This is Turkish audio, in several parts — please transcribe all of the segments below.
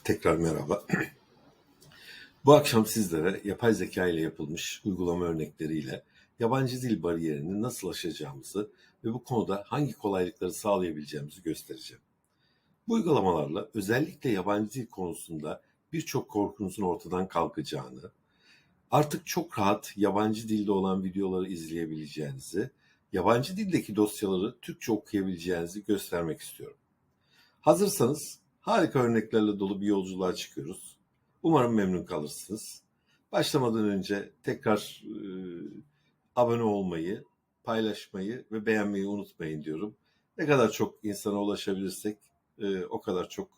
Tekrar merhaba. Bu akşam sizlere yapay zeka ile yapılmış uygulama örnekleriyle yabancı dil bariyerini nasıl aşacağımızı ve bu konuda hangi kolaylıkları sağlayabileceğimizi göstereceğim. Bu uygulamalarla özellikle yabancı dil konusunda birçok korkunuzun ortadan kalkacağını, artık çok rahat yabancı dilde olan videoları izleyebileceğinizi, yabancı dildeki dosyaları Türkçe okuyabileceğinizi göstermek istiyorum. Hazırsanız harika örneklerle dolu bir yolculuğa çıkıyoruz. Umarım memnun kalırsınız. Başlamadan önce tekrar abone olmayı, paylaşmayı ve beğenmeyi unutmayın diyorum. Ne kadar çok insana ulaşabilirsek o kadar çok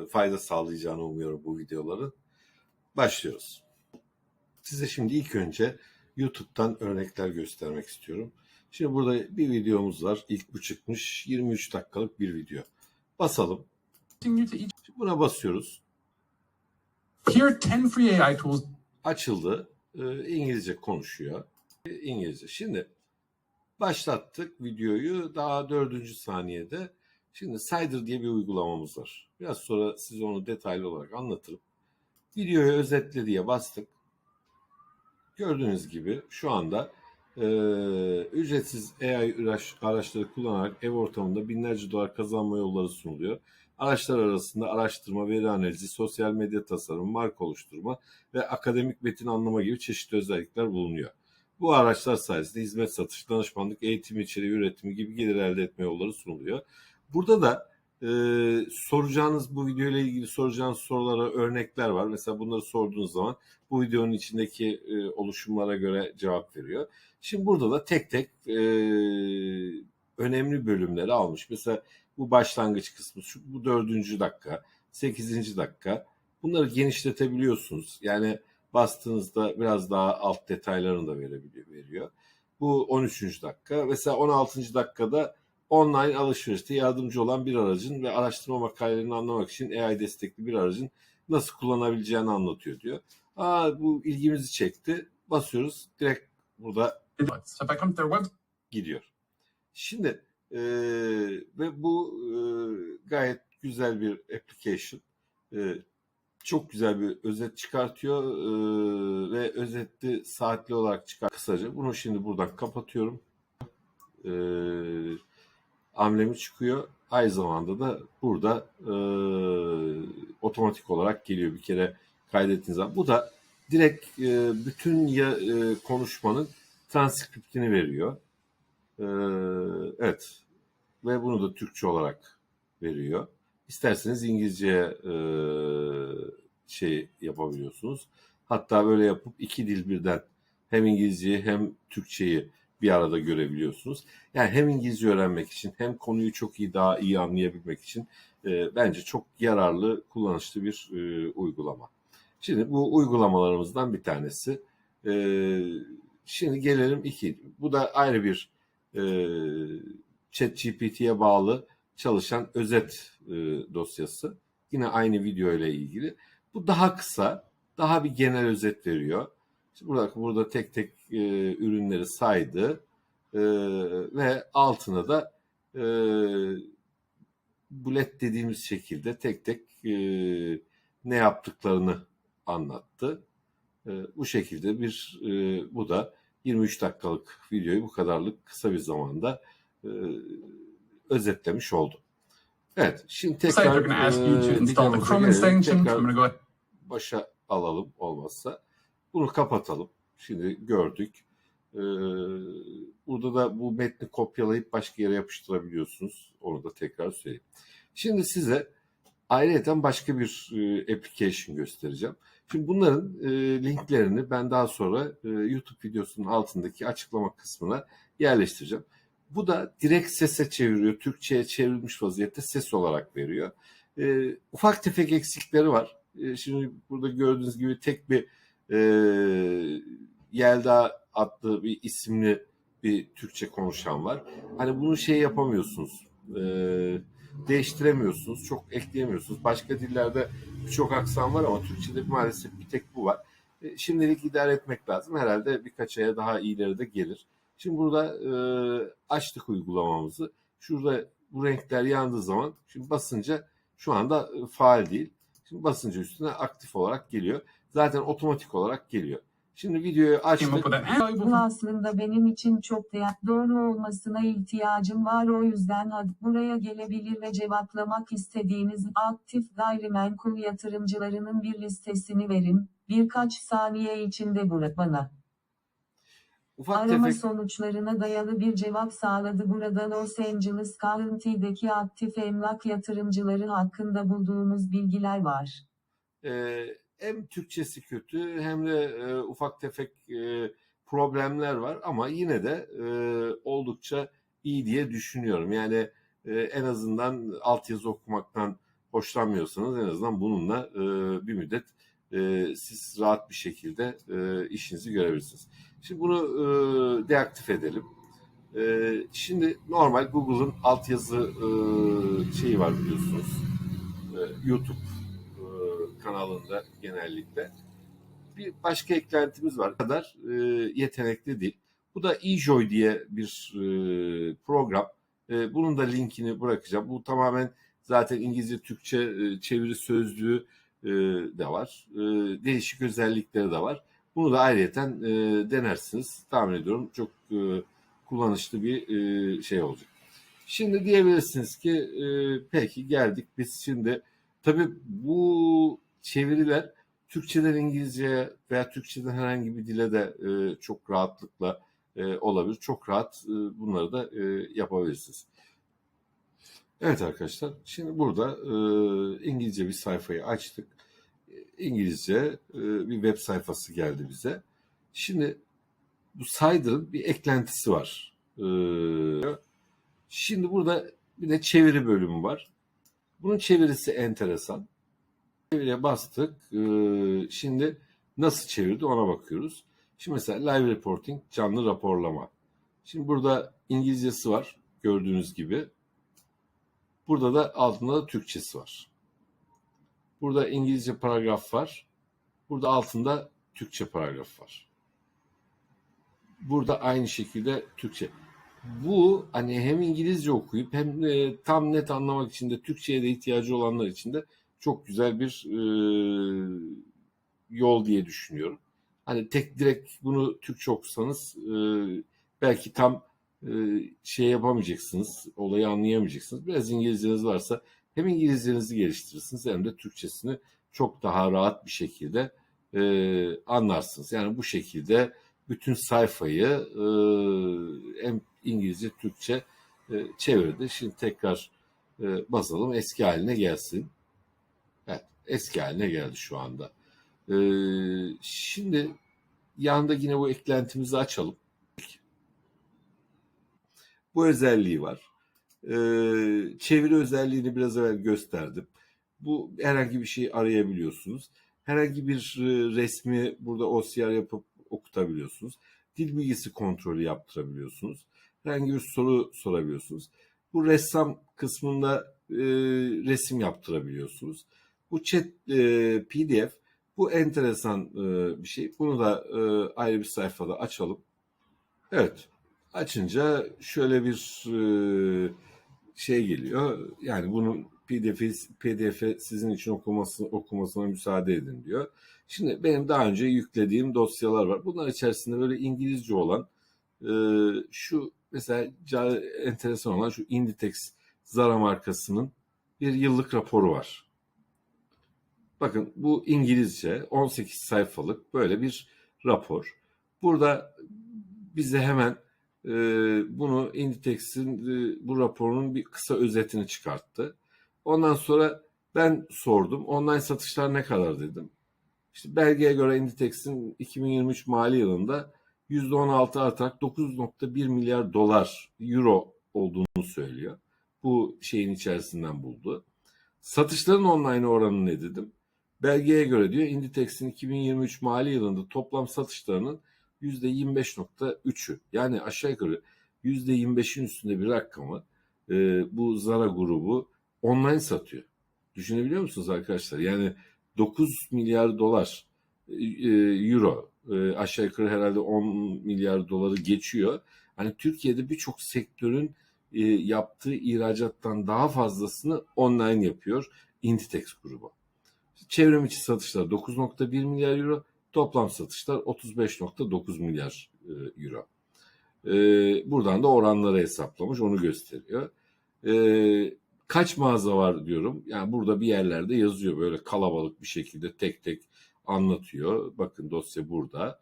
fayda sağlayacağını umuyorum bu videoların. Başlıyoruz. Size şimdi ilk önce YouTube'dan örnekler göstermek istiyorum. Şimdi burada bir videomuz var. İlk bu çıkmış. 23 dakikalık bir video. Basalım. Buna basıyoruz. Here 10 free AI tools. Açıldı. İngilizce konuşuyor. İngilizce. Şimdi başlattık videoyu. Daha 4. saniyede. Şimdi Cider diye bir uygulamamız var. Biraz sonra size onu detaylı olarak anlatırım. Videoyu özetle diye bastık. Gördüğünüz gibi şu anda ücretsiz AI araçları kullanarak ev ortamında binlerce dolar kazanma yolları sunuluyor. Araçlar arasında araştırma, veri analizi, sosyal medya tasarımı, marka oluşturma ve akademik metin anlama gibi çeşitli özellikler bulunuyor. Bu araçlar sayesinde hizmet satış, danışmanlık, eğitim içeriği üretimi gibi gelir elde etme yolları sunuluyor. Burada da soracağınız bu video ile ilgili soracağınız sorulara örnekler var. Mesela bunları sorduğunuz zaman bu videonun içindeki oluşumlara göre cevap veriyor. Şimdi burada da tek tek önemli bölümleri almış. Mesela bu başlangıç kısmı, bu 4. dakika, 8. dakika. Bunları genişletebiliyorsunuz. Yani bastığınızda biraz daha alt detaylarını da veriyor. Bu 13. dakika. Mesela 16. dakikada online alışverişte yardımcı olan bir aracın ve araştırma makalelerini anlamak için AI destekli bir aracın nasıl kullanabileceğini anlatıyor diyor. Bu ilgimizi çekti. Basıyoruz. Direkt burada gidiyor. Şimdi ve bu gayet güzel bir application. Çok güzel bir özet çıkartıyor ve özetli saatli olarak çıkar kısaca. Bunu şimdi buradan kapatıyorum. Amblemi çıkıyor. Aynı zamanda da burada otomatik olarak geliyor bir kere kaydettiğiniz zaman. Bu da direkt bütün konuşmanın transkriptini veriyor. Evet. Ve bunu da Türkçe olarak veriyor. İsterseniz İngilizceye şey yapabiliyorsunuz. Hatta böyle yapıp iki dil birden hem İngilizceyi hem Türkçeyi bir arada görebiliyorsunuz. Yani hem İngilizce öğrenmek için hem konuyu çok daha iyi anlayabilmek için bence çok yararlı, kullanışlı bir uygulama. Şimdi bu uygulamalarımızdan bir tanesi. Şimdi gelelim iki. Bu da ayrı bir ChatGPT'ye bağlı çalışan özet dosyası. Yine aynı video ile ilgili. Bu daha kısa, daha bir genel özet veriyor. İşte burada tek tek ürünleri saydı ve altına da bullet dediğimiz şekilde tek tek ne yaptıklarını anlattı. Bu şekilde bu da 23 dakikalık videoyu bu kadarlık kısa bir zamanda özetlemiş oldu. Evet, şimdi tekrar başa alalım olmazsa. Bunu kapatalım. Şimdi gördük. Burada da bu metni kopyalayıp başka yere yapıştırabiliyorsunuz. Onu da tekrar söyleyeyim. Şimdi size ayrıca başka bir application göstereceğim. Şimdi bunların linklerini ben daha sonra YouTube videosunun altındaki açıklama kısmına yerleştireceğim. Bu da direkt sese çeviriyor. Türkçe'ye çevrilmiş vaziyette ses olarak veriyor. Ufak tefek eksikleri var. Şimdi burada gördüğünüz gibi tek bir Yelda adlı bir isimli bir Türkçe konuşan var. Hani bunu yapamıyorsunuz. Değiştiremiyorsunuz. Çok ekleyemiyorsunuz. Başka dillerde birçok aksan var ama Türkçe'de maalesef bir tek bu var. Şimdilik idare etmek lazım. Herhalde birkaç aya daha iyileri de gelir. Şimdi burada açtık uygulamamızı. Şurada bu renkler yandığı zaman şimdi basınca şu anda faal değil. Şimdi basınca üstüne aktif olarak geliyor. Zaten otomatik olarak geliyor. Şimdi videoyu came up açtık. with that. And Bu aslında benim için çok doğru olmasına ihtiyacım var, o yüzden buraya gelebilir ve cevaplamak istediğiniz aktif gayrimenkul yatırımcılarının bir listesini verin. Birkaç saniye içinde bana Ufak arama tefek sonuçlarına dayalı bir cevap sağladı. Burada Los Angeles County'deki aktif emlak yatırımcıları hakkında bulduğumuz bilgiler var. hem Türkçesi kötü hem de ufak tefek problemler var ama yine de oldukça iyi diye düşünüyorum. Yani en azından altyazı okumaktan hoşlanmıyorsanız en azından bununla bir müddet siz rahat bir şekilde işinizi görebilirsiniz. Şimdi bunu deaktif edelim. Şimdi normal Google'ın altyazı şeyi var biliyorsunuz. YouTube kanalında genellikle. Bir başka eklentimiz var. Kadar yetenekli değil. Bu da eJoy diye bir program. Bunun da linkini bırakacağım. Bu tamamen zaten İngilizce Türkçe çeviri sözlüğü de var. Değişik özellikleri de var. Bunu da ayrıyeten denersiniz. Tahmin ediyorum çok kullanışlı bir şey olacak. Şimdi diyebilirsiniz ki peki geldik biz şimdi. Tabii bu çeviriler Türkçeden İngilizceye veya Türkçeden herhangi bir dile de çok rahatlıkla olabilir. Çok rahat bunları da yapabilirsiniz. Evet arkadaşlar, şimdi burada İngilizce bir sayfayı açtık. İngilizce bir web sayfası geldi bize. Şimdi bu Cider'ın bir eklentisi var. Şimdi burada bir de çeviri bölümü var. Bunun çevirisi enteresan. Çeviriye bastık. Şimdi nasıl çevirdi ona bakıyoruz. Şimdi mesela live reporting, canlı raporlama. Şimdi burada İngilizcesi var gördüğünüz gibi. Burada da altında da Türkçesi var. Burada İngilizce paragraf var. Burada altında Türkçe paragraf var. Burada aynı şekilde Türkçe. Bu hani hem İngilizce okuyup hem tam net anlamak için de Türkçe'ye de ihtiyacı olanlar için de çok güzel bir yol diye düşünüyorum. Hani tek direkt bunu Türkçe okusanız belki tam şey yapamayacaksınız, olayı anlayamayacaksınız. Biraz İngilizceniz varsa hem İngilizcenizi geliştirirsiniz hem de Türkçesini çok daha rahat bir şekilde anlarsınız. Yani bu şekilde bütün sayfayı hem İngilizce, Türkçe çevirdi. Şimdi tekrar basalım eski haline gelsin. Evet, eski haline geldi şu anda. Şimdi yanında yine bu eklentimizi açalım. Bu özelliği var. Çeviri özelliğini biraz evvel gösterdim. Bu herhangi bir şey arayabiliyorsunuz. Herhangi bir resmi burada OCR yapıp okutabiliyorsunuz. Dil bilgisi kontrolü yaptırabiliyorsunuz. Herhangi bir soru sorabiliyorsunuz. Bu ressam kısmında resim yaptırabiliyorsunuz. Bu chat PDF bu enteresan bir şey. Bunu da ayrı bir sayfada açalım. Evet. Açınca şöyle bir şey geliyor. Yani bunun PDF sizin için okumasına müsaade edin diyor. Şimdi benim daha önce yüklediğim dosyalar var. Bunlar içerisinde böyle İngilizce olan şu mesela enteresan olan şu Inditex Zara markasının bir yıllık raporu var. Bakın bu İngilizce 18 sayfalık böyle bir rapor. Burada bize hemen bunu Inditex'in bu raporunun bir kısa özetini çıkarttı. Ondan sonra ben sordum. Online satışlar ne kadar dedim. İşte belgeye göre Inditex'in 2023 mali yılında %16 artarak 9.1 milyar euro olduğunu söylüyor. Bu şeyin içerisinden buldu. Satışların online oranı ne dedim. Belgeye göre diyor Inditex'in 2023 mali yılında toplam satışlarının %25.3'ü yani aşağı yukarı %25'in üstünde bir rakamı bu Zara grubu online satıyor. Düşünebiliyor musunuz arkadaşlar? Yani 9 milyar dolar euro aşağı yukarı herhalde 10 milyar doları geçiyor. Hani Türkiye'de birçok sektörün yaptığı ihracattan daha fazlasını online yapıyor Inditex grubu. Çevrim içi satışlar 9,1 milyar euro, toplam satışlar 35,9 milyar euro. Buradan da oranları hesaplamış, onu gösteriyor. Kaç mağaza var diyorum. Yani burada bir yerlerde yazıyor, böyle kalabalık bir şekilde tek tek anlatıyor. Bakın dosya burada.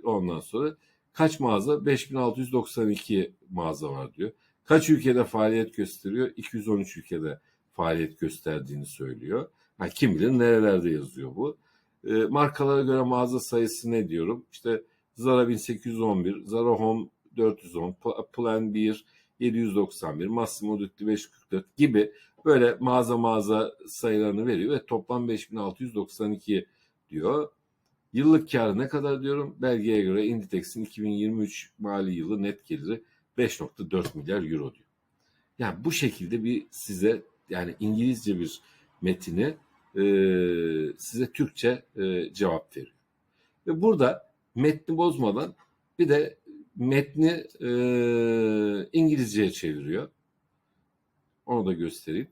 Ondan sonra kaç mağaza? 5692 mağaza var diyor. Kaç ülkede faaliyet gösteriyor? 213 ülkede faaliyet gösterdiğini söylüyor. Ha, kim bilir nerelerde yazıyor bu. Markalara göre mağaza sayısı ne diyorum? İşte Zara 1811, Zara Home 410, Plan 1 791, Massimo Dutti 544 gibi böyle mağaza sayılarını veriyor ve toplam 5692 diyor. Yıllık karı ne kadar diyorum? Belgeye göre Inditex'in 2023 mali yılı net geliri 5,4 milyar euro diyor. Yani bu şekilde bir size, yani İngilizce bir metini size Türkçe cevap veriyor. Ve burada metni bozmadan bir de metni İngilizceye çeviriyor. Onu da göstereyim.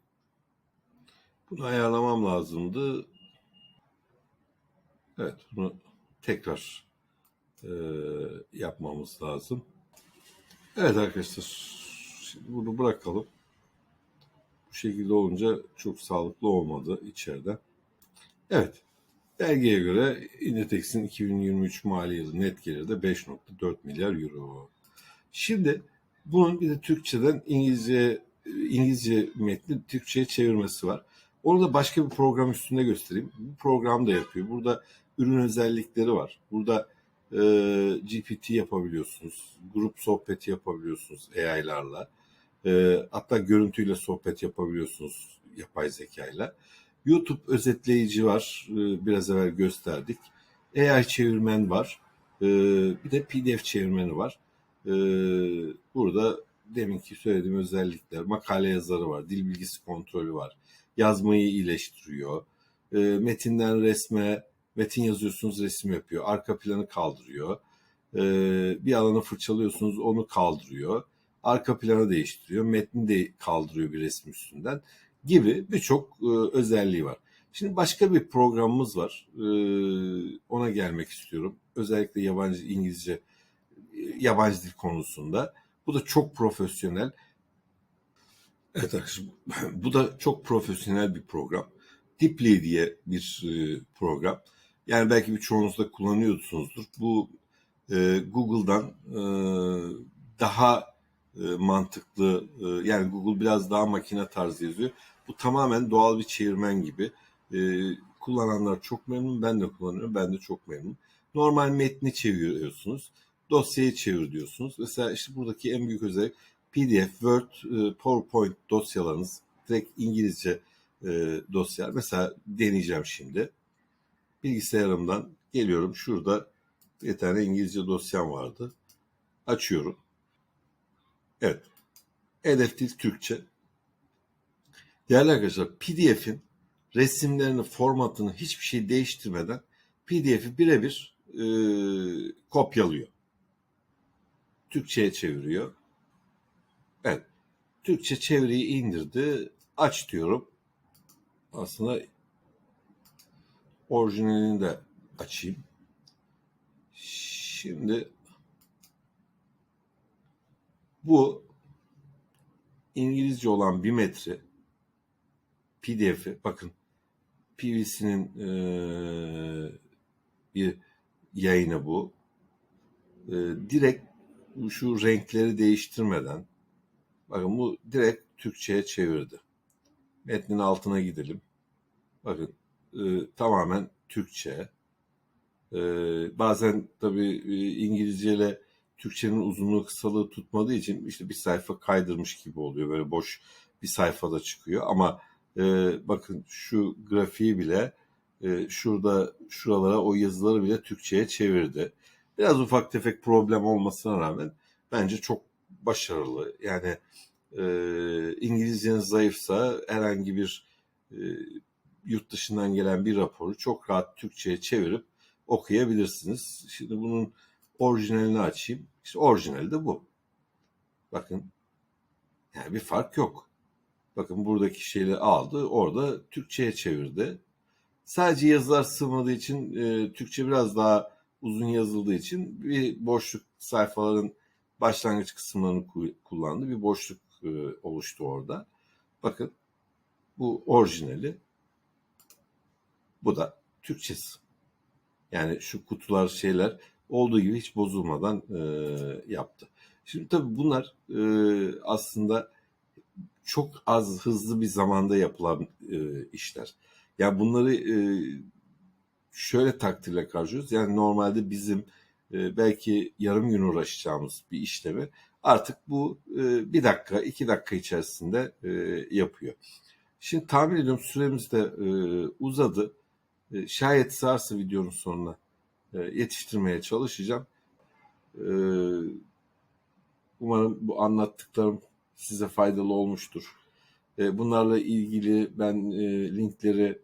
Bunu ayarlamam lazımdı. Evet, bunu tekrar yapmamız lazım. Evet arkadaşlar, şimdi bunu bırakalım. Bu şekilde olunca çok sağlıklı olmadı içeride. Evet, belgeye göre Inditex'in 2023 mali yılı net geliri de 5,4 milyar euro. Şimdi bunun bir de Türkçeden İngilizce metni Türkçe'ye çevirmesi var. Onu da başka bir program üstünde göstereyim. Bu program da yapıyor. Burada ürün özellikleri var. Burada GPT yapabiliyorsunuz. Grup sohbeti yapabiliyorsunuz AI'larla. Hatta görüntüyle sohbet yapabiliyorsunuz yapay zekayla. YouTube özetleyici var. Biraz evvel gösterdik. AI çevirmen var. Bir de PDF çevirmeni var. Burada deminki söylediğim özellikler, makale yazarı var, dil bilgisi kontrolü var, yazmayı iyileştiriyor, metinden resme, metin yazıyorsunuz resim yapıyor, arka planı kaldırıyor, bir alanı fırçalıyorsunuz onu kaldırıyor, arka planı değiştiriyor, metni de kaldırıyor bir resim üstünden gibi birçok özelliği var. Şimdi başka bir programımız var, ona gelmek istiyorum. Özellikle İngilizce, yabancı dil konusunda. Bu da çok profesyonel. Evet arkadaşlar, bu da çok profesyonel bir program. Dipli diye bir program. Yani belki birçoğunuz da kullanıyorsunuzdur. Bu Google'dan daha mantıklı, yani Google biraz daha makine tarzı yazıyor. Bu tamamen doğal bir çevirmen gibi. Kullananlar çok memnun, ben de kullanıyorum, ben de çok memnunum. Normal metni çeviriyorsunuz, dosyayı çevir diyorsunuz. Mesela işte buradaki en büyük özellik PDF, Word, PowerPoint dosyalarınız direkt İngilizce dosyalar. Mesela deneyeceğim şimdi. Bilgisayarımdan geliyorum. Şurada bir tane İngilizce dosyam vardı. Açıyorum. Evet. Hedef dil Türkçe. Değerli arkadaşlar, PDF'in resimlerini, formatını hiçbir şey değiştirmeden PDF'i birebir kopyalıyor. Türkçe'ye çeviriyor. Evet. Türkçe çeviriyi indirdi. Aç diyorum. Aslında orijinalini de açayım. Şimdi bu İngilizce olan bir metre PDF'i, bakın PVC'nin bir yayını bu. Direkt şu renkleri değiştirmeden, bakın bu direkt Türkçe'ye çevirdi. Metnin altına gidelim. Bakın tamamen Türkçe. Bazen tabii İngilizce ile Türkçenin uzunluğu kısalığı tutmadığı için işte bir sayfa kaydırmış gibi oluyor. Böyle boş bir sayfada çıkıyor. Ama bakın şu grafiği bile şuralara o yazıları bile Türkçe'ye çevirdi. Biraz ufak tefek problem olmasına rağmen bence çok başarılı. Yani İngilizceniz zayıfsa herhangi bir yurt dışından gelen bir raporu çok rahat Türkçe'ye çevirip okuyabilirsiniz. Şimdi bunun orijinalini açayım. İşte orijinali de bu. Bakın, yani bir fark yok. Bakın buradaki şeyleri aldı, orada Türkçe'ye çevirdi. Sadece yazılar sığmadığı için Türkçe biraz daha uzun yazıldığı için bir boşluk, sayfaların başlangıç kısımlarını kullandı. Bir boşluk oluştu orada. Bakın bu orijinali, bu da Türkçesi. Yani şu kutular, şeyler olduğu gibi hiç bozulmadan yaptı. Şimdi tabii bunlar aslında çok az, hızlı bir zamanda yapılan işler. Yani bunları şöyle takdirle karşılıyoruz. Yani normalde bizim belki yarım gün uğraşacağımız bir işlemi artık bu 1 dakika, 2 dakika içerisinde yapıyor. Şimdi tahmin ediyorum süremiz de uzadı. Şayet sığarsa videonun sonuna yetiştirmeye çalışacağım. Umarım bu anlattıklarım size faydalı olmuştur. Bunlarla ilgili ben linkleri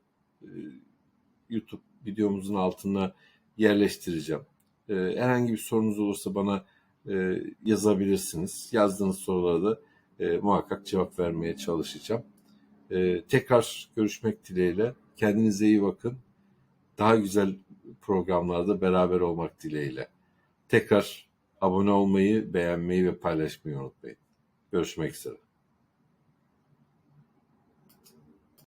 YouTube videomuzun altına yerleştireceğim. Herhangi bir sorunuz olursa bana yazabilirsiniz. Yazdığınız sorulara da muhakkak cevap vermeye çalışacağım. Tekrar görüşmek dileğiyle. Kendinize iyi bakın. Daha güzel programlarda beraber olmak dileğiyle. Tekrar abone olmayı, beğenmeyi ve paylaşmayı unutmayın. Görüşmek üzere.